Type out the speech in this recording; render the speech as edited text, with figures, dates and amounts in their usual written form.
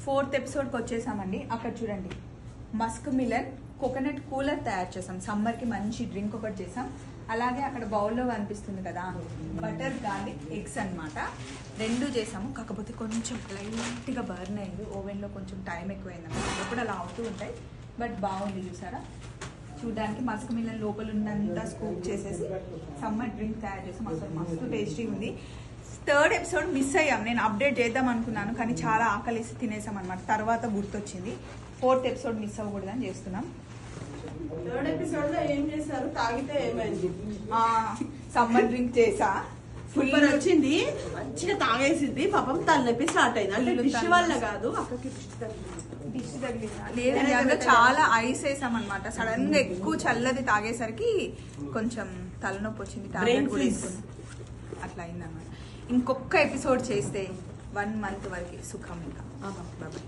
4th ఎపిసోడ్కి వచ్చేసామండి. అక్కడ చూడండి, మస్క్ మిలన్ కోకోనట్ కూలర్ తయారు చేసాం. సమ్మర్కి మంచి డ్రింక్ ఒకటి చేసాం. అలాగే అక్కడ బౌల్లో కనిపిస్తుంది కదా, బటర్ గార్లిక్ ఎగ్స్ అన్నమాట. 2 చేసాము. కాకపోతే కొంచెం లైట్గా బర్న్ అయింది, ఓవెన్లో కొంచెం టైం ఎక్కువైంది అన్నమాట. ఎప్పుడు అలా అవుతూ ఉంటాయి, బట్ బాగుంది చూసారా. చూడడానికి మస్క్ మిలన్ లోపల ఉన్నంత స్కూప్ చేసేసి సమ్మర్ డ్రింక్ తయారు చేసాం. అసలు మస్తు టేస్టీ ఉంది. 3rd ఎపిసోడ్ మిస్ అయ్యాం. నేను అప్డేట్ చేద్దాం అనుకున్నాను, కానీ చాలా ఆకలిసి తినేసాం అనమాట. తర్వాత గుర్తొచ్చింది 4th ఎపిసోడ్ మిస్ అవ్వకూడదని చేస్తున్నాం. 3rd ఎపిసోడ్ లో ఏం చేశారు? తాగితే ఏమైంది? సమ్మర్ డ్రింక్ చేసా, సూపర్ వచ్చింది, మంచిగా తాగేసింది. పాపం తలనొప్పి స్టార్ట్ అయింది. అంటే డిష్ వల్ల కాదు, అక్కడికి డిష్ తగిలిందా లేదండి, అందులో చాలా ఐస్ వేసాం అనమాట. సడన్ గా ఎక్కువ చల్లది తాగేసరికి కొంచెం తలనొప్పి వచ్చింది. టాబ్లెట్ కూడా వేసుకున్నాం, అట్లా అయిందన్నమాట. ఇంకొక ఎపిసోడ్ చేస్తే 1 month వరకు సుఖం. ఇంకా బాబాయ్.